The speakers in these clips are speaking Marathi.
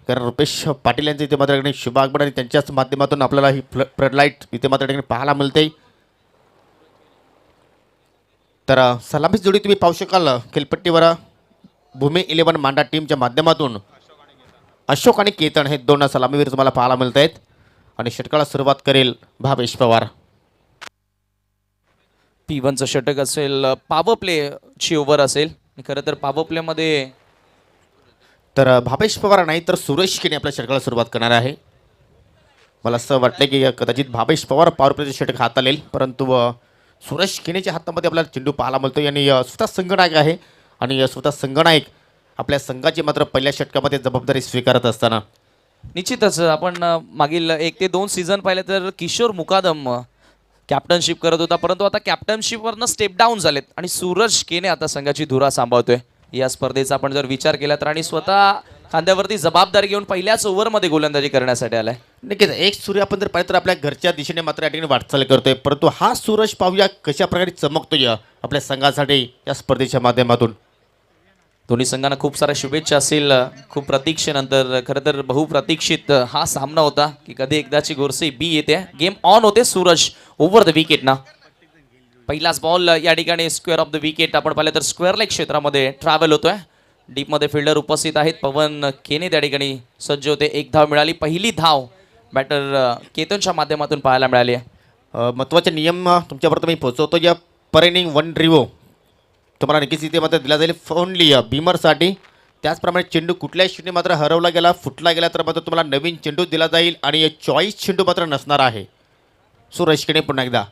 कारण रुपेश पाटील यांचं इथे मात्र शुभ आगमन आणि त्यांच्याच माध्यमातून आपल्याला ही फ्लडलाईट इथे मात्र पाहायला मिळते. तर सलामी जोडी तुम्ही पाहू शकाल खेळपट्टीवर भूमी 11 मांडा टीमच्या माध्यमातून अशोक आणि केतन हे दोन सलामीवीर तुम्हाला पाहायला मिळत आहेत. आणि षटकाला सुरुवात करेल भावेश पवार. P1चं षटक असेल, पॉवर प्लेची ओव्हर असेल. खरं तर पॉवर प्लेमध्ये तर भावेश पवार नाही तर सुरेश केने आपल्या षटकाला सुरुवात करणार आहे. मला असं वाटलं की कदाचित भावेश पवार पॉवर प्लेचे षटक हाताळेल, परंतु सुरेश केनेच्या हातामध्ये आपल्याला चेंडू पाहायला मिळतो. आणि स्वतः संघनायक आहे आणि स्वतः संघनायक आपल्या संघाची मात्र पहिल्या षटकामध्ये जबाबदारी स्वीकारत असताना निश्चितच आपण मागील 1 ते 2 सीझन पाहिले तर किशोर मुकादम कॅप्टनशिप करत होता, परंतु आता कॅप्टनशिपवरनं स्टेप डाऊन झालेत आणि सूरज केने आता संघाची धुरा सांभाळतोय. या स्पर्धेचा आपण जर विचार केला तर आणि स्वतः खांद्यावरती जबाबदारी घेऊन पहिल्याच ओव्हरमध्ये गोलंदाजी करण्यासाठी आलाय. नक्कीच एक सूर्य आपण जर पाहिलं तर आपल्या घरच्या दिशेने मात्र या ठिकाणी वाटचाल करतोय, परंतु हा सूरज पाहूया कशा प्रकारे चमकतोय आपल्या संघासाठी या स्पर्धेच्या माध्यमातून. दोन्ही संघांना खूप साऱ्या शुभेच्छा असेल. खूप प्रतीक्षेनंतर खरं तर बहुप्रतीक्षित हा सामना होता की कधी एकदाची गोरसे बी येते. गेम ऑन होते. सूरज ओव्हर द विकेट ना पहिलाच बॉल या ठिकाणी स्क्वेअर ऑफ द विकेट आपण पाहिलं तर स्क्वेअर लेग क्षेत्रामध्ये ट्रॅव्हल होतोय. डीपमध्ये फिल्डर उपस्थित आहेत. पवन केने त्या ठिकाणी सज्ज होते. 1 धाव मिळाली. पहिली धाव बॅटर केतनच्या माध्यमातून पाहायला मिळाली आहे. महत्त्वाचे नियम तुमच्यापर्यंत मी पोहोचवतो. या पर इनिंग 1 रिवो तुम्हाला नक्कीच इथे मात्र दिला जाईल ओनली बीमरसाठी. त्याचप्रमाणे चेंडू कुठल्याही क्षणी मात्र हरवला गेला, फुटला गेला तर मात्र तुम्हाला नवीन चेंडू दिला जाईल आणि चॉईस चेंडू मात्र नसणार आहे. सुरेश केने पुन्हा एकदा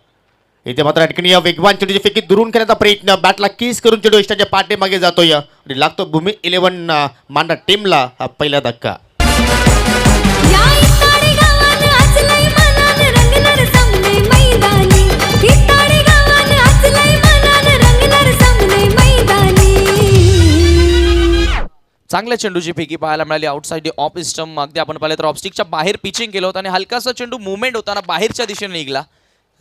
इथे मात्र ठिकाणी या वेगवान चेंडूची फेकी दुरून करण्याचा प्रयत्न, बॅटला किस करून चेंडू इष्टाच्या पाठीमागे जातोय आणि लागतो भूमी 11 मांडा टीमला हा पहिला धक्का. चांगल्या चेंडूची फेकी पाहायला मिळाली. आउटसाइड ऑफ स्टंप अगदी आपण पाहिलं तर ऑफस्टिकच्या बाहेर पिचिंग केलं होतं आणि हलकासा चेंडू मुवमेंट होताना बाहेरच्या दिशेने निघाला.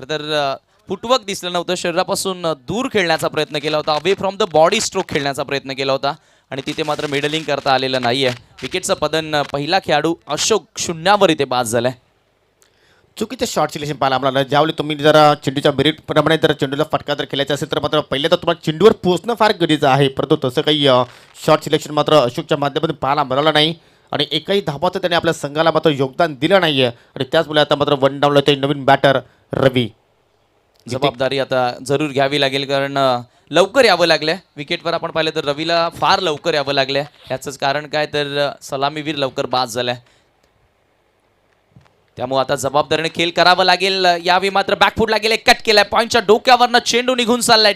तर फुटवर्क दिसलं नव्हतं. शरीरापासून दूर खेळण्याचा प्रयत्न केला होता. Away from the body stroke खेळण्याचा प्रयत्न केला होता आणि तिथे मात्र मिडलिंग करता आलेलं नाही आहे. विकेटचं पतन पहिला खेळाडू अशोक 0वर इथे बाद झालाय. चुकीचं शॉर्ट सिलेक्शन पाहायला आपल्याला. ज्यावेळी तुम्ही जरा चेंडूच्या मेरिटप्रमाणे जर चेंडूला फटका जर खेळायचा असेल तर मात्र पहिले तर तुम्हाला चेंडूवर पोहोचणं फार गरजेचं आहे, परंतु तसं काही शॉर्ट सिलेक्शन मात्र अशोकच्या माध्यमातून पाहायला मिळालं नाही आणि एकही धावाचं त्याने आपल्या संघाला मात्र योगदान दिलं नाही आहे. आणि त्याचमुळे आता मात्र 1 डाऊनला ते नवीन बॅटर रवी. जबाबदारी आता जरूर घ्यावी लागेल कारण लवकर यावं लागलं. विकेटवर आपण पाहिलं तर रवीला फार लवकर यावं लागलं. याचंच कारण काय तर सलामीवीर लवकर बाद झालाय. त्यामुळे आता जबाबदारीने खेळ करावा लागेल. यावेळी मात्र बॅकफुटला गेले, कट केलाय. पॉईंटच्या डोक्यावरनं चेंडू निघून चाललाय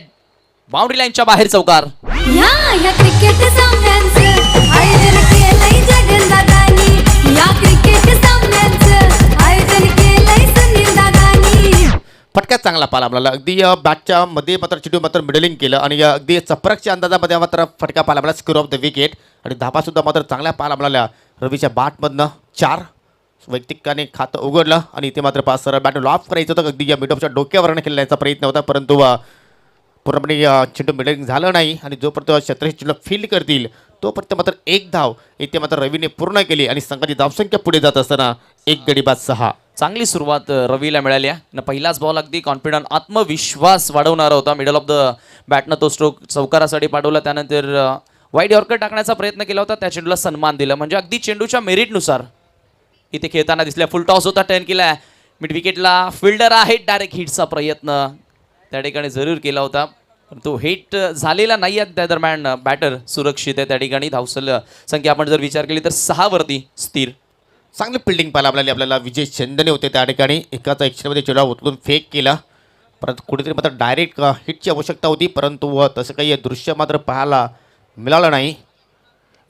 बाउंड्री लाईनच्या बाहेर चौकार. फटका चांगला पाहिला आपल्याला. अगदी बॅटच्या मध्ये मात्र चेंडू मात्र मिडलिंग केलं आणि अगदी चपरकच्या अंदाजामध्ये मात्र फटका पाहिला मला. स्क्वेअर ऑफ द विकेट आणि धाबासुद्धा मात्र चांगल्या पाहायला मिळाल्या. रवीच्या बॅटमधनं 4 वैयक्तिकाने खातं उघडलं आणि इथे मात्र 5 सरळ बॅट लॉफ करायचं होतं. अगदी या मिडऑफच्या डोक्यावरनं खेळण्याचा प्रयत्न होता, परंतु पूर्णपणे चेंडू मिडलिंग झालं नाही आणि जोपर्यंत क्षेत्र चेंडू फील्ड करतील तोपर्यंत मात्र 1 धाव इथे मात्र रवीने पूर्ण केली आणि संघाची धावसंख्या पुढे जात असताना 1 गडी बाद 6. चांगली सुरुवात रवीला मिळाली आहे. पहिलाच बॉल अगदी कॉन्फिडंट आत्मविश्वास वाढवणारा होता. मिडल ऑफ द बॅटनं तो स्ट्रोक चौकारासाठी पाठवला. त्यानंतर वाईड यॉर्कर टाकण्याचा प्रयत्न केला होता. त्या चेंडूला सन्मान दिला. म्हणजे अगदी चेंडूच्या मेरिटनुसार इथे खेळताना दिसल्या. फुल टॉस होता, टर्न केला. मिड विकेटला फिल्डर आहे. डायरेक्ट हिटचा प्रयत्न त्या ठिकाणी जरूर केला होता, पण तो हिट झालेला नाही आहे. त्या दरम्यान बॅटर सुरक्षित आहे. त्या ठिकाणी धावसल संख्या आपण जर विचार केली तर 6वरती स्थिर. चांगली फिल्डिंग पाहायला आपल्याला. विजय चंदने होते त्या ठिकाणी. एकाच ॲक्शनमध्ये चेंडू उचलून फेक केला, परंतु कुठेतरी मात्र डायरेक्ट हिटची आवश्यकता होती, परंतु तसं काही दृश्य मात्र पाहायला मिळालं नाही.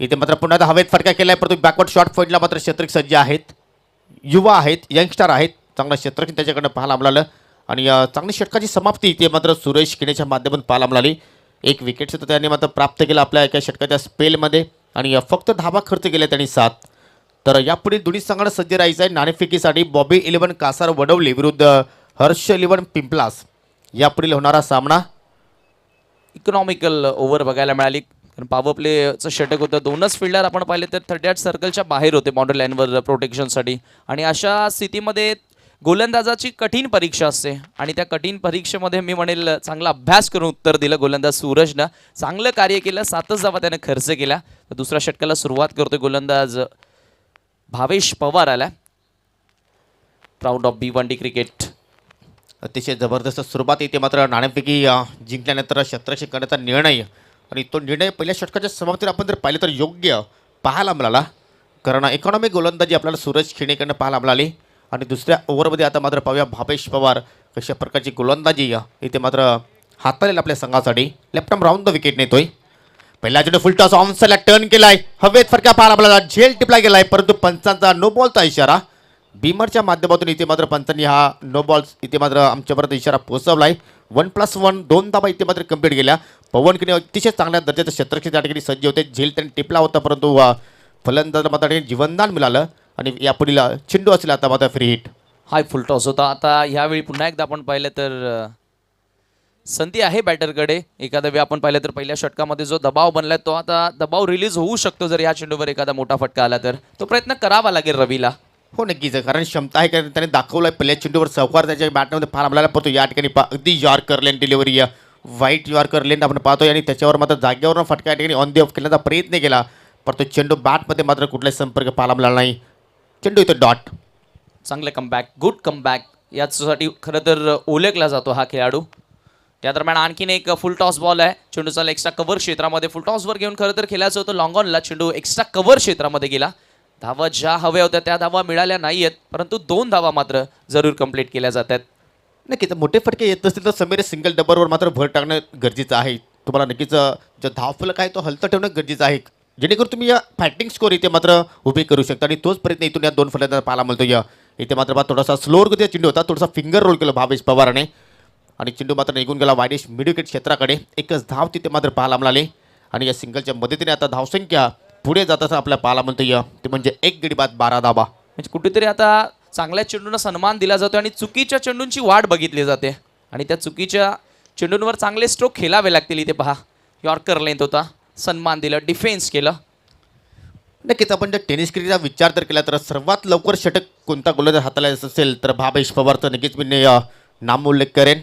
इथे मात्र पुन्हा हवेत फटका केला आहे, परंतु बॅकवर्ड शॉट पॉईंटला मात्र क्षेत्रक सज्ज आहेत. युवा आहेत, यंगस्टर आहेत. चांगला क्षेत्रक त्याच्याकडनं पाहायला मिळालं आणि चांगली षटकाची समाप्ती इथे मात्र सुरेश केनेच्या माध्यमातून पाहायला मिळाली. 1 विकेट सुद्धा त्याने मात्र प्राप्त केलं आपल्या एका षटकाच्या स्पेलमध्ये आणि फक्त धावा खर्च केल्या त्यांनी 7. तर यापुढे दोन्ही संघांना सज्ज राहायचं आहे नाणेफेकीसाठी. बॉबी 11 कासार वडवली विरुद्ध हर्ष 11 पिंपलास. यापुढील होणारा सामना इकॉनॉमिकल ओव्हर बघायला मिळाली. कारण पॉवर प्लेचं षटक होतं. दोनच फिल्डर आपण पाहिले तर 38 सर्कलच्या बाहेर होते बाउंड्री लाईनवर प्रोटेक्शनसाठी. आणि अशा स्थितीमध्ये गोलंदाजाची कठीण परीक्षा असते आणि त्या कठीण परीक्षेमध्ये मी म्हणेल चांगला अभ्यास करून उत्तर दिलं गोलंदाज सूरजनं. चांगलं कार्य केलं. 7च धावा त्याने खर्च केला. तर दुसऱ्या षटकाला सुरुवात करतोय गोलंदाज भावेश पवार आला. Proud of B1D cricket. अतिशय जबरदस्त सुरुवात इथे मात्र नाणेफेकी जिंकल्यानंतर क्षेत्ररक्षण करण्याचा निर्णय आणि तो निर्णय पहिल्या षटकाच्या समाप्तीवर आपण जर पाहिलं तर योग्य पाहायला मिळाला. कारण इकॉनॉमिक गोलंदाजी आपल्याला सूरज खेडेकडनं पाहायला मिळाली. आणि दुसऱ्या ओव्हरमध्ये आता मात्र पाहूया भावेश पवार कशा प्रकारची गोलंदाजी इथे मात्र हाताळेल आपल्या संघासाठी. Left arm round the wicket नेतोय. पहिला चेंडू फुल टॉस ऑन साईडला टर्न केलाय. हवेत फरक्या पाहायला मिळाला. झेल टिपला गेलाय परंतु पंचांचा नो बॉलचा इशारा. बीमरच्या माध्यमातून इथे मात्र पंचांनी हा नो बॉल्स इथे मात्र आमच्यापर्यंत इशारा पोहोचवलाय. 1+1 2 धाबा इथे मात्र कंप्लीट केल्या. पवन किने अतिशय चांगल्या दर्जाचं क्षेत्ररक्षण त्या ठिकाणी सज्ज होते. झेल त्यांनी टिपला होता परंतु फलंदाजाला मात्र जीवनदान मिळालं आणि यापुढील चेंडू असेल आता मात्र फ्री हिट. हाय फुल टॉस होता. आता ह्यावेळी पुन्हा एकदा आपण पाहिलं तर संधी आहे बॅटरकडे. एखाद्या वेळी आपण पाहिलं तर पहिल्या षटकामध्ये जो दबाव बनलाय तो आता दबाव रिलीज होऊ शकतो. जर या चेंडूवर एखादा मोठा फटका आला तर तो प्रयत्न करावा लागेल रवीला. हो नक्कीच. कारण क्षमता आहे कारण त्याने दाखवलं आहे. पहिल्या चेंडूवर सावकार त्याच्या बॅटमध्ये फार आपल्याला पडतो. या ठिकाणी अगदी यॉर्कर लेन डिलिव्हरी व्हाईट यॉर्कर लेन आपण पाहतोय आणि त्याच्यावर मात्र जागेवर फटका या ठिकाणी ऑन दी ऑफ खेळण्याचा प्रयत्न केला परंतु चेंडू बॅटमध्ये मात्र कुठलाही संपर्क पाहायला मिळाला नाही. चेंडू इथं डॉट. चांगले कमबॅक. Good comeback. यासाठी खरं तर ओळखला जातो हा खेळाडू. त्या दरम्यान आणखीन एक फुल टॉस बॉल आहे. चेंडूचा एक्स्ट्रा कव्हर क्षेत्रामध्ये फुल टॉसवर घेऊन खरं तर खेळायचं होतं लॉंग ऑनला. चेंडू एक्स्ट्रा कव्हर क्षेत्रामध्ये गेला. धावा ज्या हव्या होत्या त्या धावा मिळाल्या नाही आहेत परंतु 2 धावा मात्र जरूर कंप्लीट केल्या जातात. नक्कीच मोठे फटके येत असतील तर समीर सिंगल डबलवर मात्र भर टाकणं गरजेचं आहे. तुम्हाला नक्कीच जो धावफलक आहे तो हलतं ठेवणं गरजेचं आहे जेणेकरून तुम्ही या फायटिंग स्कोर इथे मात्र उभे करू शकता आणि तोच प्रयत्न इथून या 2 फलंदाज पाहायला मिळतो. इथे मात्र थोडासा स्लोअर गतीचा चेंडू होता. थोडासा फिंगर रोल केला भावेश पवारने आणि चेंडू मात्र निघून गेला वायडिश मिडविकेट क्षेत्राकडे. एकच धाव तिथे मात्र पाहायला मिळाली आणि या सिंगलच्या मदतीने आता धावसंख्या पुढे जात असं आपल्याला पाहायला मिळतं. ते म्हणजे 1 गडी बाद 12 धाबा. म्हणजे कुठेतरी आता चांगल्या चेंडूंना सन्मान दिला जातो आणि चुकीच्या चेंडूंची वाट बघितली जाते आणि त्या चुकीच्या चेंडूंवर चांगले स्ट्रोक खेळावे लागतील. इथे पहा यॉर्कर लेंथ होता. सन्मान दिलं. डिफेन्स केलं. नक्कीच आपण जर टेनिस क्रिकेटचा विचार तर केला तर सर्वात लवकर षटक कोणता गोलंदाज हाताळायचा असेल तर भावेश पवारचं नक्कीच मी नाम उल्लेख करेन.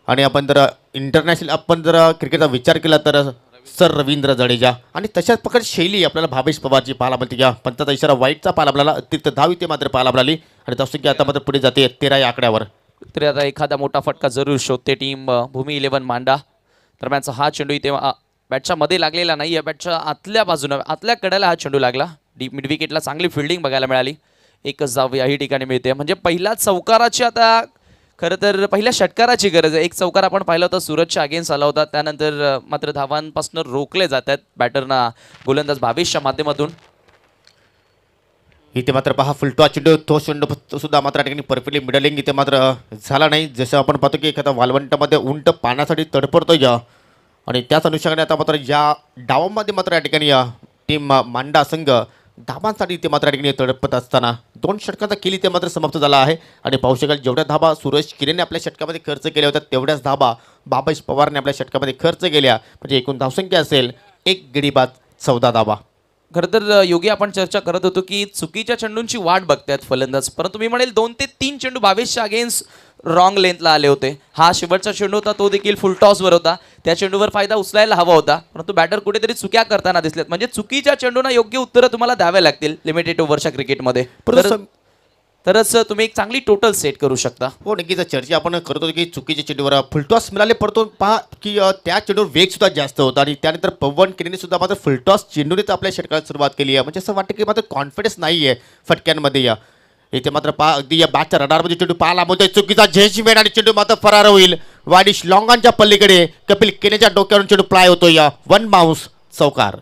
आणि आपण जर इंटरनॅशनल आपण जर क्रिकेटचा विचार केला तर सर रवींद्र जडेजा आणि तशाच प्रकारे शैली आपल्याला भावेश पवारची पाहायला मिळते. या पंचाचा इशारा वाईटचा पाहायला मिळाला. अतिरिक्त धाव इथे मात्र पाहायला मिळाली आणि धावसंख्या आता मात्र पुढे जाते 13 या आकड्यावर. तरी आता एखादा मोठा फटका जरूर शोधते टीम भूमी 11 मांडा. दरम्यानचा हा चेंडू इथे बॅटच्या मध्ये लागलेला नाही आहे. बॅटच्या आतल्या बाजूनं आतल्या कड्याला हा चेंडू लागला. मिड विकेटला चांगली फिल्डिंग बघायला मिळाली. एकच धाव याही ठिकाणी मिळते. म्हणजे पहिला चौकाराची आता खरं तर पहिल्या षटकाराची गरज आहे. एक चौकार आपण पाहिला होता सूरजच्या अगेन्स्ट आला होता. त्यानंतर मात्र धावांपासून रोखले जात आहेत बॅटरना गोलंदाज भावेशच्या माध्यमातून. इथे मात्र पहा फुलटॉस चेंडू तो चेंडू सुद्धा मात्र ठिकाणी परफेक्टली मिडलिंग इथे मात्र झाला नाही. जसं आपण पाहतो की एखादा वालवंटामध्ये उंट पाण्यासाठी तडपडतो आणि त्याच अनुषंगाने आता मात्र या डावामध्ये मात्र या ठिकाणी टीम मांडा संघ धाबांसाठी इथे मात्र या ठिकाणी तडपत असताना 2 षटकाचा खेळ इथे मात्र समाप्त झाला आहे. आणि पाहू शकाल जेवढ्या धाबा सूरज किरेने आपल्या षटकामध्ये खर्च केल्या होत्या तेवढ्याच धाबा भावेश पवारने आपल्या षटकामध्ये खर्च केल्या. म्हणजे एकूण धावसंख्या असेल 1 गडी बाद 14 धाबा. खरं तर योगी आपण चर्चा करत होतो की चुकीच्या चेंडूंची वाट बघतायत फलंदाज परंतु मी म्हणेल 2 ते 3 चेंडू भावेशच्या अगेन्स्ट रॉंग लेंथला आले होते. हा शेवटचा चेंडू होता तो देखील फुल टॉसवर होता. त्या चेंडूवर फायदा उचलायला हवा होता परंतु बॅटर कुठेतरी चुक्या करताना दिसलेत. म्हणजे चुकीच्या चेंडूंना योग्य उत्तरं तुम्हाला द्यावे लागतील लिमिटेड ओव्हरच्या क्रिकेटमध्ये तरच तुम्ही एक चांगली टोटल सेट करू शकता. हो नक्कीच चर्चा आपण करत होतो की चुकीच्या चेंडूवर फुलटॉस मिळाले परंतु पहा की त्या चेंडूवर वेग सुद्धा जास्त होता आणि त्यानंतर पवन किरेने सुद्धा मात्र फुलटॉस चेंडूनेच आपल्या षटकाला सुरुवात केली आहे. म्हणजे असं वाटतं की मात्र कॉन्फिडन्स नाही आहे फटक्यांमध्ये. इथे मात्र पहा अगदी या बॅटच्या रडारमध्ये चेंडू पाहायला मिळतोय. चुकीचा झेंचमेंट आणि चेंडू मात्र फरार होईल. वाडिश लॉंगांच्या पल्लीकडे कपिल केनेच्या डोक्यावरून चेंडू प्लाय होतोय. 1 बाउन्स चौकार.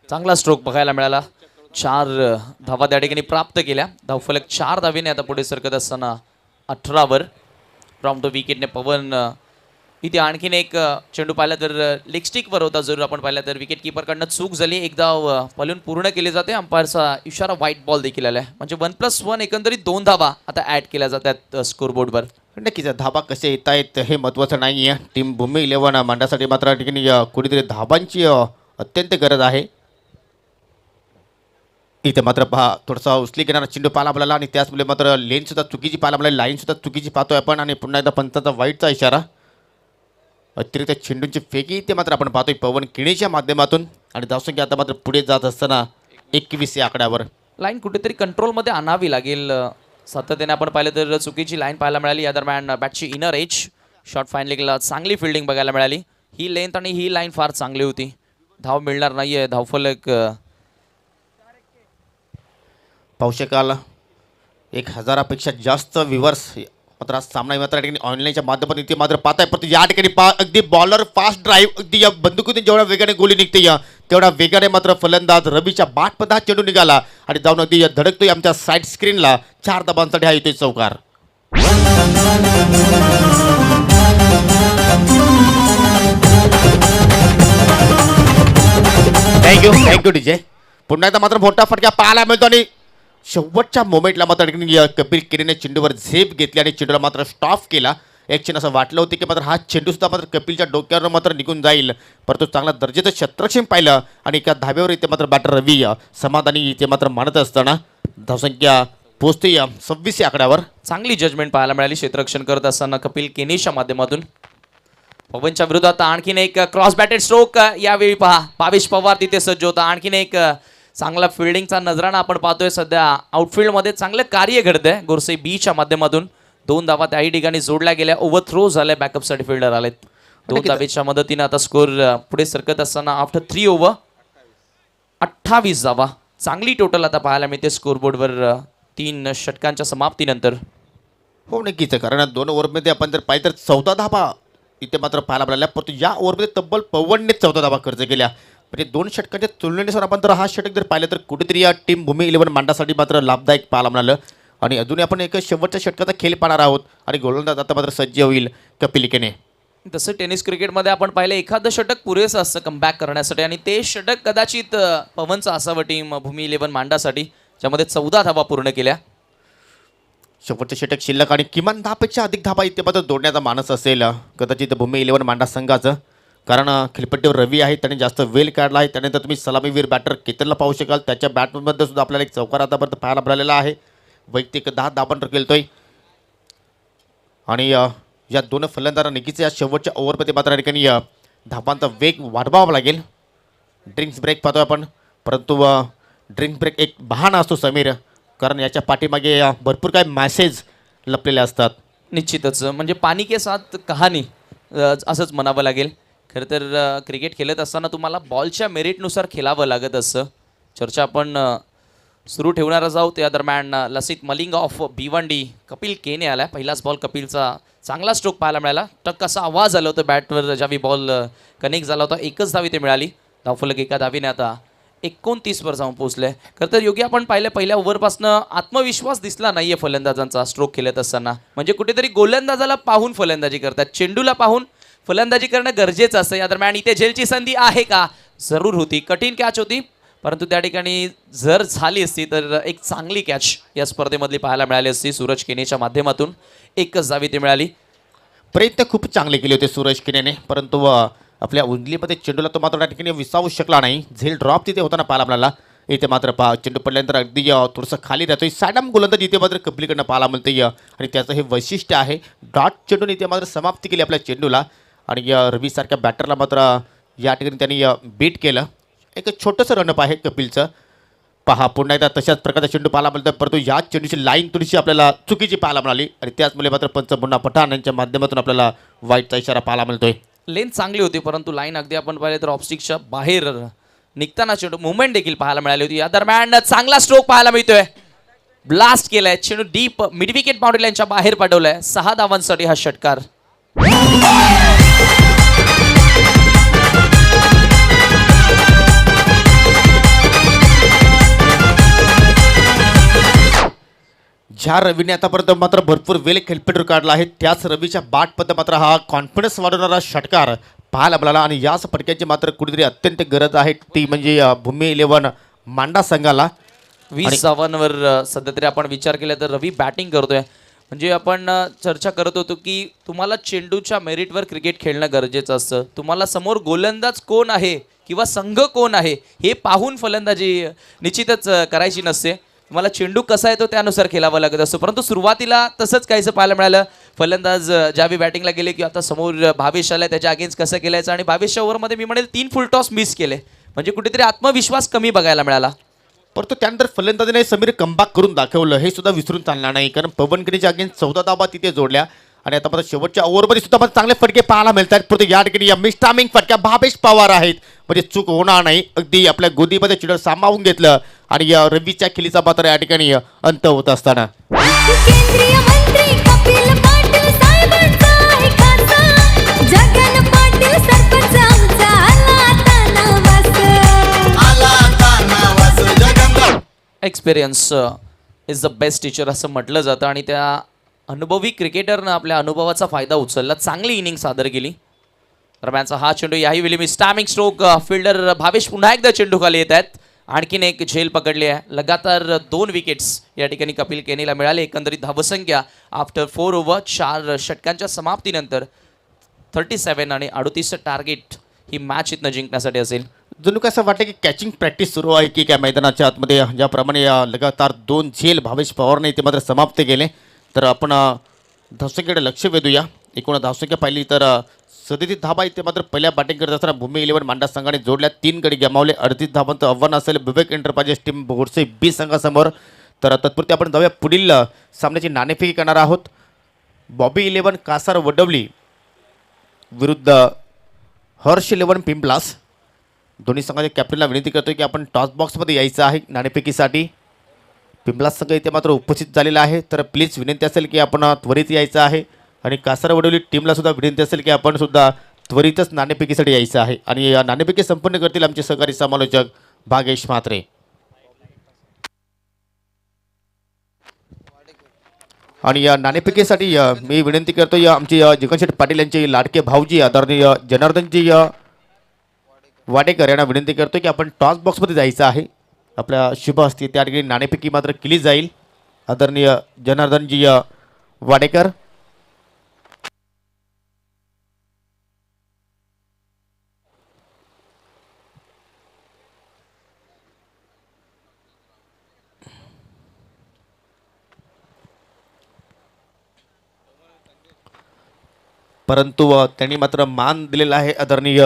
चांगला स्ट्रोक बघायला मिळाला. 4 धावा त्या ठिकाणी प्राप्त केल्या. धावफलक 4 धावेने आता पुढे सरकत असताना 18 वर फ्रॉम द विकेटने पवन इथे आणखीन एक चेंडू पाहिला तर लेग स्टिकवर होता जरूर आपण पाहिला तर विकेट किपरकडनं चूक झाली. एक धाव पलून पूर्ण केली जाते. अंपायरचा इशारा व्हाईट बॉल देखील आलाय. म्हणजे 1+1 एकंदरीत 2 धावा आता ऍड केल्या जातात स्कोरबोर्डवर. नक्कीच धाबा कसे येत आहेत हे महत्त्वाचं नाही आहे. टीम भूमी 11 मांडण्यासाठी मात्र या ठिकाणी कुठेतरी धाबांची अत्यंत गरज आहे. इथे मात्र पहा थोडासा उचली घेणारा चेंडू पाहायला आपल्याला आणि त्याचमुळे मात्र लेनसुद्धा चुकीची पाहायला आपल्याला लाईनसुद्धा चुकीची पाहतोय आपण. आणि पुन्हा एकदा पंचाचा वाईटचा इशारा. अतिरिक्त चेंडूंची फेकी ते मात्र आपण पाहतोय पवन किणीच्या माध्यमातून. आणि धावसंख्या आता मात्र पुढे जात असताना 21 या आकड्यावर. लाईन कुठेतरी कंट्रोलमध्ये आणावी लागेल. सातत्याने आपण पाहिलं तर चुकीची लाईन पाहायला मिळाली. या दरम्यान बॅटची इनर एज शॉर्ट फायनलिंगला चांगली फिल्डिंग बघायला मिळाली. ही लेंथ आणि ही लाईन फार चांगली होती. धाव मिळणार नाही आहे. धावफलक पाहू शकाल 1000पेक्षा जास्त व्ह्युअर्स मात्र आज सामना मात्र या ठिकाणी ऑनलाईनच्या माध्यमातून इथे मात्र पाहताय. परंतु या ठिकाणी अगदी बॉलर फास्ट ड्राईव्ह अगदी या बंदुकीतून जेवढ्या वेगाने गोली निघते तेवढ्या वेगाने मात्र फलंदाज रवीच्या बाटमध्ये हा चेंडू निघाला आणि जाऊन अगदी धडकतोय आमच्या साईड स्क्रीनला. 4 धाबांसाठी हा येतोय चौकार. Thank you DJ. पुन्हा एकदा मात्र मोठा फटका पाहायला मिळतो आणि शेवटच्या मोमेंटला मात्र कपिल केरीने चेंडूवर झेप घेतली आणि चेंडूला मात्र स्टॉप केला. एक क्षण असं वाटलं होतं की मात्र हा चेंडूसुद्धा मात्र कपिलच्या डोक्यावर मात्र निघून जाईल. परंतु चांगला दर्जाचं क्षेत्ररक्षण पाहिलं आणि एका धाब्यावर इथे मात्र बॅटर रवी समाधानी इथे मात्र मानत असताना धावसंख्या पोहोचते 26 या आकड्यावर. चांगली जजमेंट पाहायला मिळाली क्षेत्ररक्षण करत असताना कपिल केनीच्या माध्यमातून. पवनच्या विरोधात आणखीन एक क्रॉस बॅटेड स्ट्रोक. यावेळी पहा भावेश पवार तिथे सज्ज होता. आणखीन एक चांगला फिल्डिंगचा नजराणा आपण पाहतोय. सध्या आउटफील्डमध्ये चांगलं कार्य घडतंय गोरसे बीच्या माध्यमातून. 2 धावा त्याही ठिकाणी जोडल्या गेल्या. ओव्हर थ्रो झाले. बॅकअपसाठी फिल्डर आलेत. 2 धावेच्या मदतीने आता स्कोर पुढे सरकत असताना आफ्टर 3 ओव्हर 28 धावा. चांगली टोटल आता पाहायला मिळते स्कोरबोर्डवर 3 षटकांच्या समाप्तीनंतर. हो नक्कीच. कारण 2 ओव्हरमध्ये आपण जर पाहिलं तर 14 धाबा इथे मात्र पाहायला मिळाल्या. परंतु या ओव्हरमध्ये तब्बल 55ने 14 धाबा खर्च केल्या. म्हणजे 2 षटकांच्या तुलनेनुसार आपण जर हा षटक जर पाहिलं तर कुठेतरी या टीम भूमी 11 मांडासाठी मात्र लाभदायक पाहायला मिळालं. आणि अजूनही आपण एक शेवटच्या षटकाचा खेळ पाहणार आहोत आणि गोलंदाज आता मात्र सज्ज होईल कपिल केने. तसं टेनिस क्रिकेटमध्ये आपण पाहिलं एखादं षटक पुरेसं असतं कमबॅक करण्यासाठी आणि ते षटक कदाचित पवनचं असावं टीम भूमी 11 मांडासाठी ज्यामध्ये 14 धावा पूर्ण केल्या. शेवटचे षटक शिल्लक आणि किमान 10पेक्षा अधिक धाबा इथे मात्र जोडण्याचा मानस असेल कदाचित भूमी 11 मांडा संघाचं. कारण खेळपट्टीवर रवी आहे त्याने जास्त वेल काढला आहे. त्यानंतर तुम्ही सलामीवीर बॅटर केतनला पाहू शकाल. त्याच्या बॅटमध्ये सुद्धा आपल्याला एक चौकार आतापर्यंत पाहायला मिळालेला आहे. वैयक्तिक 10 धाबांवर खेळतोय आणि या 2 फलंदाजांना नक्कीच या शेवटच्या ओव्हरमध्ये मात्र ठिकाणी धाबांचा वेग वाढवावा लागेल. ड्रिंक्स ब्रेक पाहतोय आपण. परंतु ड्रिंक ब्रेक एक बहाणा असतो समीर. कारण याच्या पाठीमागे भरपूर काही मॅसेज लपलेले असतात. निश्चितच म्हणजे पाणी के साथ कहाणी असंच म्हणावं लागेल. खरं तर क्रिकेट खेळत असताना तुम्हाला बॉलच्या मेरिटनुसार खेळावं लागत असं. चर्चा आपण सुरू ठेवणारच आहोत. या दरम्यान लसित मलिंगा ऑफ भिवंडी कपिल केने आला. पहिलाच बॉल कपिलचा चांगला स्ट्रोक पाहायला मिळाला. टक असा आवाज आला होता बॅटवर ज्यावेळी बॉल कनेक्ट झाला होता. एकच धावी ते मिळाली. धावफलक एका धावीने आता 29वर जाऊन पोहोचले. खरं तर योग्य आपण पाहिलं पहिल्या ओव्हरपासनं आत्मविश्वास दिसला नाहीये फलंदाजांचा स्ट्रोक खेळत असताना. म्हणजे कुठेतरी गोलंदाजाला पाहून फलंदाजी करतात. चेंडूला पाहून फलंदाजी करणं गरजेचं असतं. या दरम्यान इथे झेलची संधी आहे का? जरूर होती. कठीण कॅच होती परंतु त्या ठिकाणी जर झाली असती तर एक चांगली कॅच या स्पर्धेमधली पाहायला मिळाली असती. सूरज केनेच्या माध्यमातून एकच धावी ती मिळाली. प्रयत्न खूप चांगले केले होते सूरज केनेने. परंतु आपल्या उंजलीमध्ये चेंडूला तो मात्र त्या ठिकाणी विसावू शकला नाही. झेल ड्रॉप तिथे होताना पाहायला मिळाला. इथे मात्र चेंडू पडल्यानंतर अगदी थोडंसं खाली राहतोय. सॅडम गोलंदाज इथे मात्र कपिलकडनं पाहायला मिळते आणि त्याचं हे वैशिष्ट्य आहे. डॉट चेंडून इथे मात्र समाप्ती केली आपल्या चेंडूला आणि रवीसारख्या बॅटरला मात्र या ठिकाणी त्यांनी बीट केलं. एक छोटंसं रनअप आहे कपिलचं. पहा पुन्हा एकदा तशाच प्रकारचा चेंडू पाहायला मिळतो. परंतु या चेंडूची लाईन थोडीशी आपल्याला चुकीची पाहायला मिळाली आणि त्याचमुळे मात्र पंच पुन्हा पठाण यांच्या माध्यमातून आपल्याला वाईटचा इशारा पाहायला मिळतोय. लेन चांगली होती परंतु लाईन अगदी आपण पाहिले तर ऑफस्टिकच्या बाहेर निघताना चेंडू मुवमेंट देखील पाहायला मिळाली होती. या दरम्यान चांगला स्ट्रोक पाहायला मिळतोय. ब्लास्ट केलाय चेंडू डीप मिड विकेट बाउंड्री लाईनच्या बाहेर पाठवलाय. 6 धावांसाठी हा षटकार. ज्या रवीने आतापर्यंत मात्र भरपूर वेल खेळपट्टू काढला आहे त्याच रवीच्या बॅटमध्ये मात्र हा कॉन्फिडन्स वाढवणारा षटकार पाहायला मिळाला आणि याच फटक्याची मात्र कुठेतरी अत्यंत गरज आहे ती म्हणजे भूमी 11 मांडा संघाला. 20 धावांवर सध्या तरी आपण विचार केला तर रवी बॅटिंग करतोय. म्हणजे आपण चर्चा करत होतो की तुम्हाला चेंडूच्या मेरिटवर क्रिकेट खेळणं गरजेचं असतं. तुम्हाला समोर गोलंदाज कोण आहे किंवा संघ कोण आहे हे पाहून फलंदाजी निश्चितच करायची नसते. तुम्हाला चेंडू कसा आहे तो त्यानुसार खेळावा लागत असतो. परंतु सुरुवातीला तसंच काहीसं पाहायला मिळालं. फलंदाज ज्यावेळी बॅटिंगला गेले की आता समोर भावेश आलाय त्याच्या अगेन्स्ट कसं केलायचं आणि 22च्या ओव्हरमध्ये मी म्हणेल 3 फुल टॉस मिस केले. म्हणजे कुठेतरी आत्मविश्वास कमी बघायला मिळाला. परंतु त्यानंतर फलंदाजीने समीर कमबॅक करून दाखवलं हे सुद्धा विसरून चालणार नाही कारण पवनगिरीच्या अगेन्स्ट 14 धावा तिथे जोडल्या आणि आता मात्र शेवटच्या ओव्हरमध्ये सुद्धा मला चांगले फटके पाहायला मिळतात. परंतु या ठिकाणी या मिस्टामिंग फटक्या भावेश पवार आहेत म्हणजे चूक होणार नाही. अगदी आपल्या गोदीमध्ये चिडर सामावून घेतलं आणि या रवीच्या खिलीचा मात्र या ठिकाणी अंत होत असताना केंद्रीय मंत्री कपिल पाटील साहेबांचा आहे खासा जगन पाटील सरपंच आमचा आला तानावास जगन experience is the best teacher असं म्हटलं जातं आणि त्या अनुभवी क्रिकेटरनं आपल्या अनुभवाचा फायदा उचलला. चांगली इनिंग सादर केली. दरम्यानचा हा चेंडू याही वेळी मी स्टॅमिंग स्ट्रोक फिल्डर भावेश पुन्हा एकदा चेंडू खाली येत आहेत. आणखीन एक झेल पकडली आहे. लगातार 2 विकेट्स या ठिकाणी कपिल केनीला मिळाले. एकंदरीत धावसंख्या आफ्टर 4 ओव्हर 4 षटकांच्या समाप्तीनंतर 37 आणि 38 टार्गेट ही मॅच इथनं जिंकण्यासाठी असेल. जणू काय असं वाटतं की कॅचिंग प्रॅक्टिस सुरू आहे की काय मैदानाच्या आतमध्ये ज्याप्रमाणे लगातार 2 झेल भावेश पवारने ते मात्र समाप्त केले. तर आपण धावसंख्येकडे लक्ष वेधूया. एकूण धावसंख्या पाहिली तर 37 धाबा इथे मात्र पहिल्या बॅटिंग करत असताना भूमी 11 मांडा संघाने जोडल्या 3 गडी गमावले. 38 धावांचं आव्हान असेल विवेक एंटरप्राइजेस टीम बोर्डसे बी संघासमोर. तर तत्पुरती आपण जाऊया पुढील सामन्याची नाणेफेकी करणार आहोत. बॉबी 11 कासार वडवली विरुद्ध हर्ष 11 पिंपलास. दोन्ही संघाच्या कॅप्टनला विनंती करतोय की आपण टॉस बॉक्समध्ये यायचं आहे नाणेफेकीसाठी. पिंपलास संघ इथे मात्र उपस्थित झालेला आहे तर प्लीज विनंती असेल की आपण त्वरित यायचं आहे आणि कासार वडवली टीमला सुद्धा विनंती असेल की आपण सुद्धा त्वरितच नाणेफेकीसाठी यायचं आहे. आणि या नाणेफेकी संपन्न करतील आमचे सहकारी समालोचक भागेश म्हात्रे. आणि या नाणेफेकीसाठी मी विनंती करतो या आमचे जगनशेठ पाटील यांचे लाडके भाऊजी आदरणीय जनार्दनजी वाडेकर यांना विनंती करतो की आपण टॉस बॉक्समध्ये जायचं आहे. आपल्या शुभ हस्ते त्या ठिकाणी नाणेफेकी मात्र केली जाईल. आदरणीय जनार्दनजी वाडेकर. परंतु त्यांनी मात्र मान दिलेला आहे आदरणीय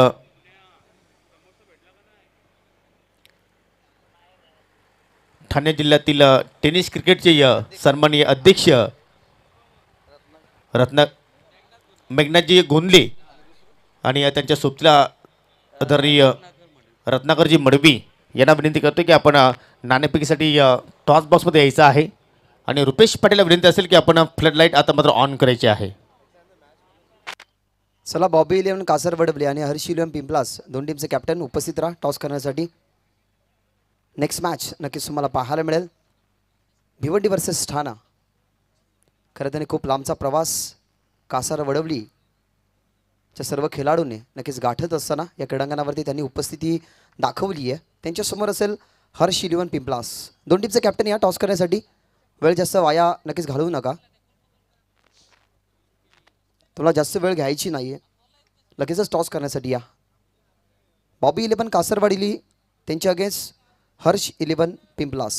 ठाणे जिल्ह्यातील टेनिस क्रिकेटचे सन्माननीय अध्यक्ष मेघनाथजी गोंदले आणि त्यांच्या सोबतीला आदरणीय रत्नाकरजी मडवी यांना विनंती करतो की आपण नाणेफेकीसाठी टॉस बॉक्समध्ये यायचं आहे. आणि रुपेश पाटीलला विनंती असेल की आपण फ्लडलाईट आता मात्र ऑन करायची आहे. चला बॉबी 11 कासर वडवले आणि हर्ष 11 पिंपलास दोन टीमचे कॅप्टन उपस्थित राहा टॉस करण्यासाठी. नेक्स्ट मॅच नक्कीच तुम्हाला पाहायला मिळेल. भिवंडी वर्सेस ठाणा. खरं त्याने खूप लांबचा प्रवास कासार वडवलीच्या सर्व खेळाडूंनी नक्कीच गाठत असताना या क्रीडांगणावरती त्यांनी उपस्थिती दाखवली आहे. त्यांच्यासमोर असेल हर्ष 11 पिंपलास. दोन टीमचे कॅप्टन या टॉस करण्यासाठी. वेळ जास्त वाया नक्कीच घालवू नका. तुला जास्त वेळ घ्यायची नाही आहे. लगेचच टॉस करण्यासाठी या. बॉबी 11 कासरवाडीली त्यांच्या अगेन्स्ट हर्ष 11 पिंपलास.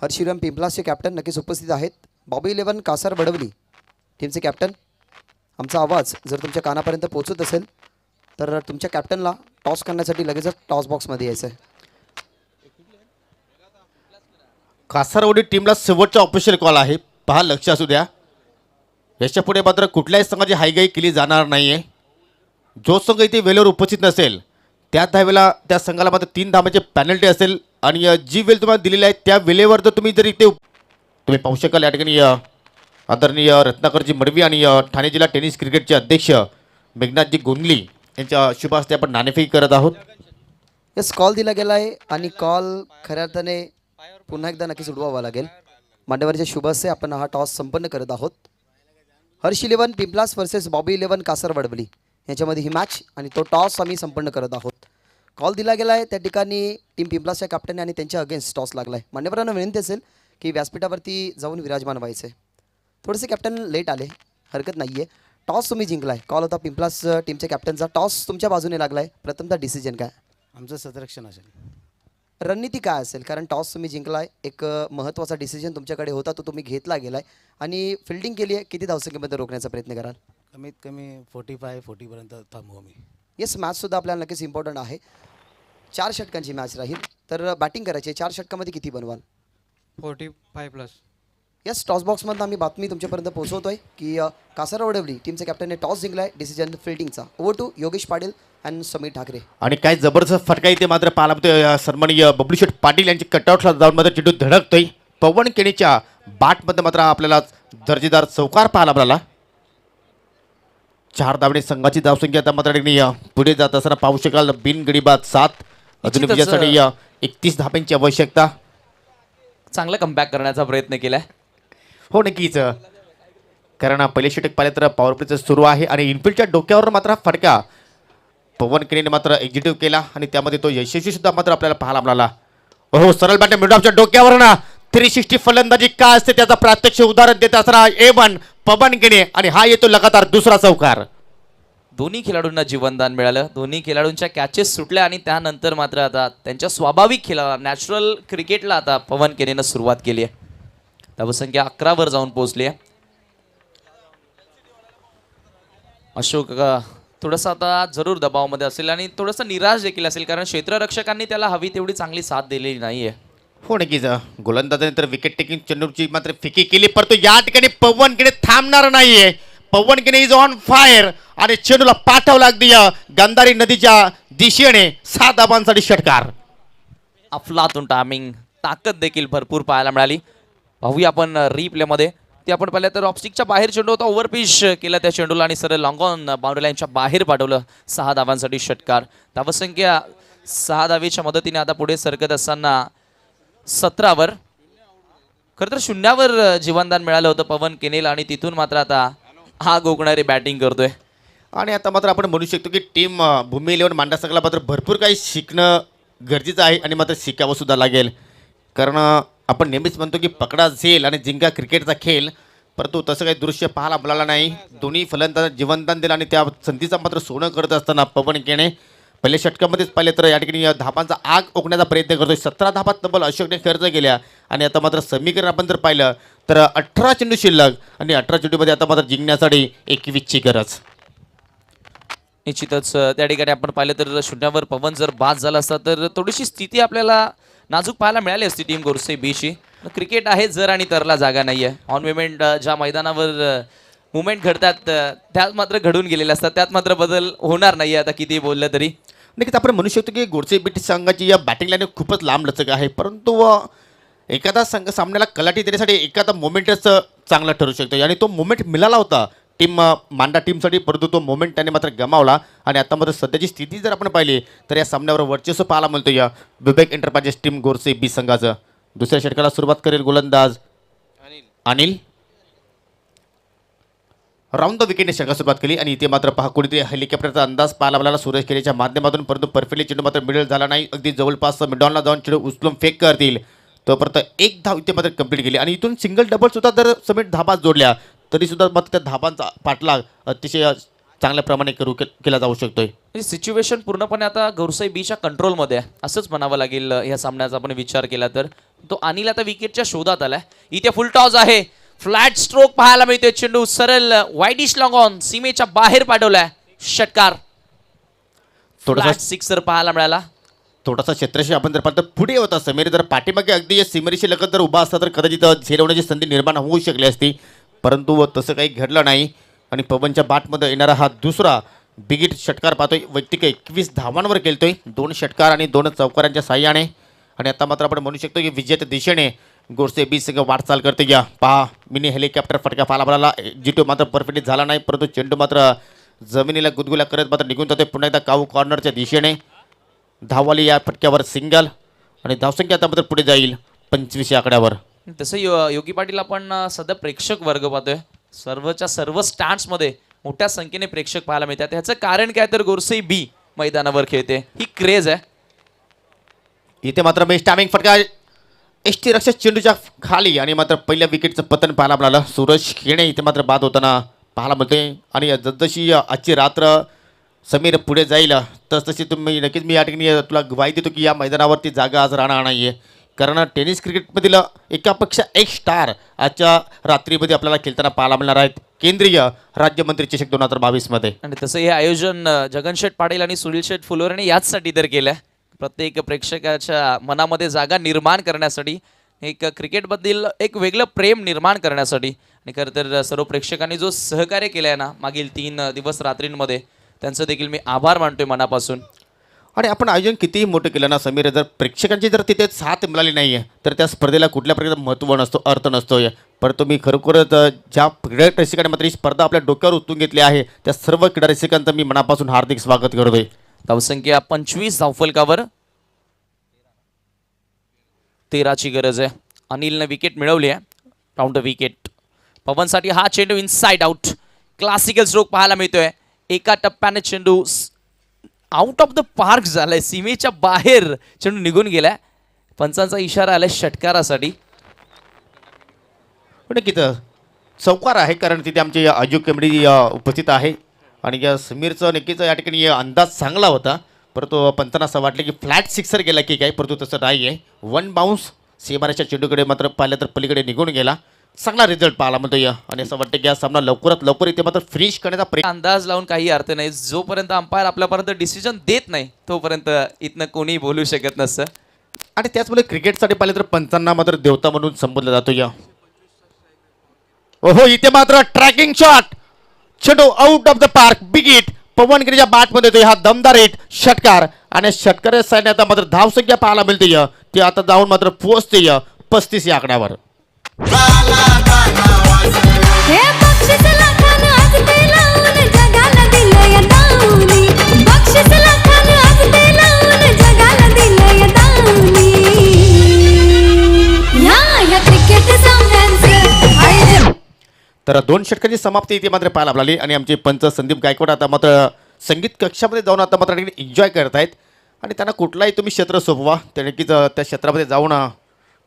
हर्ष 11 पिंपलासचे कॅप्टन नक्कीच उपस्थित आहेत. बॉबी 11 कासार वडवली टीमचे कॅप्टन. आमचा आवाज जर तुमच्या कानापर्यंत पोहोचत असेल तर तुमच्या कॅप्टनला टॉस करण्यासाठी लगेचच टॉस बॉक्समध्ये यायचं आहे. कासारवडी टीमला शेवटचा ऑफिशियल कॉल आहे. पहा लक्ष असू द्या. याच्या पुढे मात्र कुठल्याही संघाची हायगाई केली जाणार नाही आहे. जो संघ इथे वेळेवर उपस्थित नसेल त्या धावेला त्या संघाला मात्र 3 धावांची पॅनल्टी असेल. आणि जी वेळ तुम्हाला दिलेली आहे त्या वेळेवर जर तुम्ही जर इथे तुम्ही पाहू शकाल या ठिकाणी आदरणीय रत्नाकरजी मडवी आणि ठाणे जिल्हा टेनिस क्रिकेटचे अध्यक्ष मेघनाथजी गोंदली यांच्या शुभ हस्ते आपण नाणेफेकी करत आहोत. यस कॉल दिला गेला आहे आणि कॉल खऱ्या अर्थाने पुन्हा एकदा नक्कीच उडवावा लागेल. मांडेवरच्या शुभ असे आपण हा टॉस संपन्न करत आहोत. हर्ष 11 पिंपलास वर्सेस बॉबी 11 कासार वडवली याच्यामध्ये ही मॅच आणि तो टॉस आम्ही संपन्न करत आहोत. कॉल दिला गेला आहे त्या ठिकाणी टीम पिंपलासच्या कॅप्टनने आणि त्यांच्या अगेन्स्ट टॉस लागला आहे. मान्यवरांना विनंती असेल की व्यासपीठावरती जाऊन विराजमान व्हायचं आहे. थोडेसे कॅप्टन लेट आले, हरकत नाही आहे. टॉस तुम्ही जिंकला आहे. कॉल होता पिंपलास टीमच्या कॅप्टनचा. टॉस तुमच्या बाजूने लागला आहे. प्रथमतः डिसिजन काय? आमचं सतरक्षण असेल. रणनीती काय असेल? कारण टॉस तुम्ही जिंकलाय, एक महत्त्वाचा डिसिजन तुमच्याकडे होता तो तुम्ही घेतला गेलाय आणि फिल्डिंग केली आहे. किती धावसंख्येमध्ये रोखण्याचा प्रयत्न कराल? कमीत कमी 45-40 पर्यंत थांबू आम्ही. येस मॅचसुद्धा आपल्याला नक्कीच इम्पॉर्टंट आहे. 4 षटकांची मॅच राहील तर बॅटिंग करायची. 4 षटकामध्ये किती बनवाल? 45+. येस टॉस बॉक्समधून आम्ही बातमी तुमच्यापर्यंत पोहोचवतोय की कासारा वडवली टीमच्या कॅप्टनने टॉस जिंकलाय. डिसिजन फिल्डिंगचा. Over two Yogesh Patil and Sameer Thackeray. आणि काय जबरदस्त फटका इथे मात्र पाहायला मिळतोय. सन्माननीय बबलू शेठ पाटील यांची कटआउटला जाऊन मात्र चेंडू धडकतोय. पवन केणीच्या बाटमध्ये मात्र आपल्याला दर्जेदार चौकार पाहायला मिळाला. 4 धावणे संघाची धावसंख्या आता मात्र पुढे जात असताना पाहू शकाल. बिनगडीबाद 7 अजून निश्चितच, विजयासाठी 31 धाब्यांची आवश्यकता. चांगला कमबॅक करण्याचा प्रयत्न केलाय. हो नक्कीच, कारण पहिले षटक पाहिले तर पॉवर प्लेचं सुरू आहे आणि इनफिल्डच्या डोक्यावर मात्र फटका पवन केणीने मात्र एक्झिक्यूट केला आणि त्यामध्ये तो यशस्वी सुद्धा मात्र आपल्याला पाहायला मिळाला. हो सरळ बॅट मिडऑफच्या डोक्यावर ना 360 फलंदाजी काय असते त्याचा प्रात्यक्षिक उदाहरण देत असणारा A1 पवन केणे आणि हा येतो लगातार दुसरा चौकार. दोन्ही खेळाडूंना जीवनदान मिळालं. दोन्ही खेळाडूंच्या कॅचेस सुटल्या आणि त्यानंतर मात्र आता त्यांच्या स्वाभाविक खेळाला नॅचरल क्रिकेटला आता पवन केनेनं सुरुवात केली आहे. धावसंख्या 11 वर जाऊन पोहोचली आहे. अशोक थोडंसं आता जरूर दबावामध्ये असेल आणि थोडंसं निराश देखील असेल कारण क्षेत्ररक्षकांनी त्याला हवी तेवढी चांगली साथ दिलेली नाहीये. हो नक्कीच, गोलंदाजाने तर विकेट टेकिंग चेंडूची मात्र फिकी केली परंतु या ठिकाणी पवन केणे थांबणार नाहीये. पवन केणे इज ऑन फायर आणि चेंडूला पाठवला अगदी गांधारी नदीच्या दिशेने 7 धाबांसाठी षटकार. अफलातून टायमिंग, ताकद देखील भरपूर पाहायला मिळाली. पाहूया आपण रिप्लेमध्ये. ते आपण पाहिलं तर ऑफस्टिकच्या बाहेर चेंडू होता. ओव्हरपिच केला त्या चेंडूला आणि सरळ लॉंग ऑन बाउंड्री लाईनच्या बाहेर पाठवलं. 6 धावांसाठी षटकार. धावसंख्या 6 धावेच्या मदतीने आता पुढे सरकत असताना 17 वर. खरं तर 0 वर जीवनदान मिळालं होतं पवन केनेला आणि तिथून मात्र आता हा गोगणारी बॅटिंग करतोय. आणि आता मात्र आपण म्हणू शकतो की टीम भूमी 11 मांडा संघाला मात्र भरपूर काही शिकणं गरजेचं आहे आणि मात्र शिकावं सुद्धा लागेल. कारण आपण नेहमीच म्हणतो की पकडा झेल आणि जिंका क्रिकेटचा खेळ, परंतु तसं काही दृश्य पाहायला मिळालं नाही. दोन्ही फलंदाज जीवनदान दिलं आणि त्या संधीचा मात्र सोनं करत असताना पवन केणे पहिल्या षटकामध्येच पाहिले तर या ठिकाणी धाबांचा आग ओकण्याचा प्रयत्न करतोय. 17 धाबा तब्बल अशोकने खर्च केल्या आणि आता मात्र समीकरण आपण जर पाहिलं तर 18 चेंडू शिल्लक आणि 18 चेंडूमध्ये आता मात्र जिंकण्यासाठी 21ची गरज. निश्चितच त्या ठिकाणी आपण पाहिलं तर 0 वर पवन जर बाद झाला असता तर थोडीशी स्थिती आपल्याला नाजूक पाहायला मिळाली असती टीम गोरसे बीची. क्रिकेट आहे, जर आणि तरला जागा नाही आहे. ऑन मुवमेंट ज्या मैदानावर मुवमेंट घडतात त्यात मात्र घडून गेलेले असतात. त्यात मात्र बदल होणार नाही आता किती बोललं तरी. नक्कीच आपण म्हणू शकतो की गोडसे बीटी संघाची या बॅटिंग लाईन खूपच लांब लचक आहे, परंतु एखादा संघ सामन्याला कलाटी देण्यासाठी एखादा मोमेंटच चांगला ठरू शकतो आणि तो मोमेंट मिळाला होता टीम मांडा टीमसाठी, परंतु तो मोमेंट त्याने मात्र गमावला. आणि आता मात्र सध्याची स्थिती जर आपण पाहिली तर या सामन्यावर वर्चस्व पाहायला मिळतो या विवेक एंटरप्राइजेस टीम गोरसे बी संघाचं. दुसऱ्या षटकाला सुरुवात करेल गोलंदाज अनिल. राऊंड द विकेटने षटकाला सुरुवात केली आणि इथे मात्र पहा कुठेतरी हेलिकॉप्टरचा अंदाज पाहायला मिळाला सुरेश केलेच्या माध्यमातून, परंतु परफेक्टली चेंडू मात्र मिडल झाला नाही. अगदी जवळपास मिडॉनला जाऊन चेंडू उचलून फेक करतील तोपर्यंत 1 धाव इथे मात्र कंप्लीट केली आणि इथून सिंगल डबल सुद्धा जर समेट धाबा जोडल्या तरी सुद्धा मात्र त्या धाबांचा पाठलाग अतिशय चांगल्या प्रमाणे केला जाऊ शकतोय. सिच्युएशन पूर्णपणे आता गोरसाई बीच्या कंट्रोलमध्ये आहे असंच म्हणावं लागेल. या सामन्याचा आपण विचार केला तर तो अनिल आता विकेटच्या शोधात आलाय. इथे फुल टॉस आहे. फ्लॅट स्ट्रोक पाहायला मिळते. चेंडू सरळ वाईडिश लॉंग ऑन सीमेच्या बाहेर पाठवलाय. षटकार. थोडासा सिक्सर पाहायला मिळाला. थोडासा क्षेत्रशी आपण जर पाहतो पुढे होता समीर, जर पाठीमागे अगदी या सीमेरीशी लगत जर उभा असता तर कदाचित झेल होण्याची संधी निर्माण होऊ शकली असती, परंतु तसं काही घडलं नाही. आणि पवनच्या बाटमध्ये येणारा हा दुसरा बिगिट षटकार पाहतोय. वैयक्तिक 21 धावांवर केलतोय. 2 षटकार आणि 2 चौकारांच्या साह्याने. आणि आता मात्र आपण म्हणू शकतो की विजयाच्या दिशेने गोरसे बी संघ वाटचाल करते. या पहा मिनी हेलिकॉप्टर फटका पाहायला मिळाला. जिटो मात्र परफेक्टली झाला नाही, परंतु चेंडू मात्र जमिनीला गुदगुल्या करत मात्र निघून जातोय पुन्हा एकदा काऊ कॉर्नरच्या दिशेने. धाववाली या फटक्यावर सिंगल आणि धावसंख्या आता मात्र पुढे जाईल 25 या आकड्यावर. तसं योगी पाटील आपण सध्या प्रेक्षक वर्ग पाहतोय. सर्वच्या सर्व स्टँड्समध्ये मोठ्या संख्येने प्रेक्षक पाहायला मिळतात. ह्याचं कारण काय तर गोरसई बी मैदानावर खेळते, ही क्रेज आहे. इथे मात्र बेस्ट टायमिंग फटका एसटी रक्षक चेंडूच्या खाली आणि मात्र पहिल्या विकेटचं पतन पाहायला मिळालं. सूरज खेणे इथे मात्र बाद होताना पाहायला मिळते. आणि जसजशी आजची रात्र समीर पुढे जाईल तसतशी तुम्ही नक्कीच मी या ठिकाणी तुला ग्वाही देतो की या मैदानावरती जागा आज राहणार नाही आहे. कारण टेनिस क्रिकेटमधील एकापेक्षा एक स्टार आजच्या रात्रीमध्ये आपल्याला खेळताना पाहायला मिळणार आहेत केंद्रीय राज्यमंत्री चषक 2022 मध्ये. आणि तसं हे आयोजन जगनशेठ पाटील आणि सुनील शेठ फुलोरेने याचसाठी तर केलं आहे, प्रत्येक प्रेक्षकाच्या मनामध्ये जागा निर्माण करण्यासाठी, एक क्रिकेटबद्दल एक वेगळं प्रेम निर्माण करण्यासाठी. आणि खरं तर सर्व प्रेक्षकांनी जो सहकार्य केलं आहे ना मागील 3 दिवस रात्रींमध्ये, त्यांचं देखील मी आभार मानतोय मनापासून. आणि आपण आयोजन कितीही मोठं केलं ना समीर, जर प्रेक्षकांची जर तिथे साथ मिळाली नाही आहे तर त्या स्पर्धेला कुठल्या प्रकारचं महत्त्व नसतो, अर्थ नसतो. परंतु मी खरोखरच ज्या क्रीडा रसिकांनी मात्र ही स्पर्धा आपल्या डोक्यावर उतरून घेतली आहे त्या सर्व क्रीडा रसिकांचं मी मनापासून हार्दिक स्वागत करतोय. धावसंख्या 25 धावफलकावर 13ची गरज आहे. अनिलनं विकेट मिळवली आहे, राऊंड द विकेट. पवनसाठी हा चेंडू इनसाइड आउट, क्लासिकल स्ट्रोक पाहायला मिळतोय. एका टप्प्याने चेंडू आउट ऑफ द पार्क झालाय, सीमेच्या बाहेर चेंडू निघून गेलाय. पंचांचा इशारा आलाय षटकारासाठी. पण नक्कीच चौकार आहे कारण तिथे आमचे अजूक कमिटी उपस्थित आहे आणि या समीरचं नक्कीच या ठिकाणी अंदाज चांगला होता, परंतु पंचांना असं वाटलं की फ्लॅट सिक्सर गेला की काय, परंतु तसं नाही आहे. 1 बाउन्स सीमारेच्या चेंडूकडे मात्र पाहिलं तर पलीकडे निघून गेला. चांगला रिझल्ट पाहायला म्हणतो आणि असं वाटतं की हा सामना लवकरात लवकर इथे मात्र फिनिश करण्याचा प्रयत्न. अंदाज लावून काही अर्थ नाही, जोपर्यंत अंपायर आपल्यापर्यंत डिसिजन देत नाही तोपर्यंत इथनं कोणीही बोलू शकत नसतं. आणि त्याचमुळे क्रिकेटसाठी पाहिलं तर पंचांना मात्र देवता म्हणून संबोधलं जातो. ओहो, इथे मात्र ट्रॅकिंग शॉट, चेंडू out of the park, big hit. पवनगिरीच्या बॅटमध्ये येतोय हा दमदार हिट, षटकार. आणि षटकार साईडने आता मात्र धावसंख्या पाहायला मिळते, ती आता जाऊन मात्र पोहोचते 35 या आकड्यावर. हे बक्षीस लाखानं आज ते लावून जगाला दिलंय दावणी. बक्षीस लाखानं आज ते लावून जगाला दिलंय दावणी. या क्रिकेट सामन्यांचं आयोजन. तर 2 षटकांची समाप्ती इथे मात्र पाहायला मिळाली आणि आमचे पंच संदीप गायकवाड आता मात्र संगीत कक्षामध्ये जाऊन आता मात्र एन्जॉय करत आहेत. आणि त्यांना कुठलाही तुम्ही क्षेत्र सोपवा, ते नक्कीच त्या क्षेत्रामध्ये जाऊन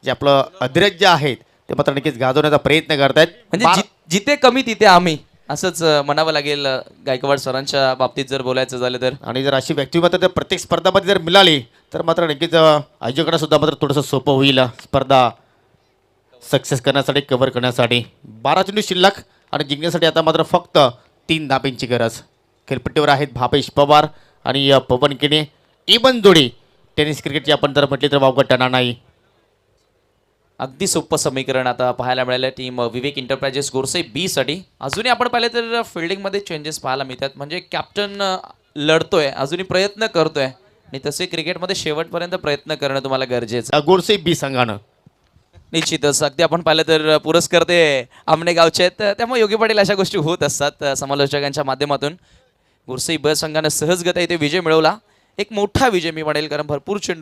जे आपलं अधिरथ जे आहेत ते मात्र नक्कीच गाजवण्याचा प्रयत्न करतायत. म्हणजे जिथे कमी तिथे आम्ही, असंच म्हणावं लागेल गायकवाड सरांच्या बाबतीत जर बोलायचं झालं तर. आणि जर अशी व्यक्ती मात्र प्रत्येक स्पर्धामध्ये जर मिळाली तर मात्र नक्कीच आयोजकांना सुद्धा मात्र थोडंसं सोपं होईल स्पर्धा सक्सेस करण्यासाठी, कव्हर करण्यासाठी. 12 चेंडू शिल्लक आणि जिंकण्यासाठी आता मात्र फक्त 3 धाब्यांची गरज. खेळपट्टीवर आहेत भापेश पवार आणि पवन किणे. इवन जोडी टेनिस क्रिकेटची आपण जर म्हटली तर वावगं टणार नाही. अगदी सोपं समीकरण आता पाहायला मिळालं टीम विवेक इंटरप्राइजेस गोरसे बी साठी. अजूनही आपण पाहिलं तर फिल्डिंगमध्ये चेंजेस पाहायला मिळतात, म्हणजे कॅप्टन लढतोय, अजूनही प्रयत्न करतोय. आणि तसे क्रिकेटमध्ये शेवटपर्यंत प्रयत्न करणं तुम्हाला गरजेचं. गोरसे बी संघानं निश्चितच. अगदी आपण पाहिलं तर पुरस्कर्ते आमने गावचे आहेत, त्यामुळे योगी पाटील अशा गोष्टी होत असतात समालोचकांच्या माध्यमातून. गोरसे ब संघानं सहजगत्या इथे विजय मिळवला, एक मोठा विजय मी म्हणेल, कारण भरपूर चेंडू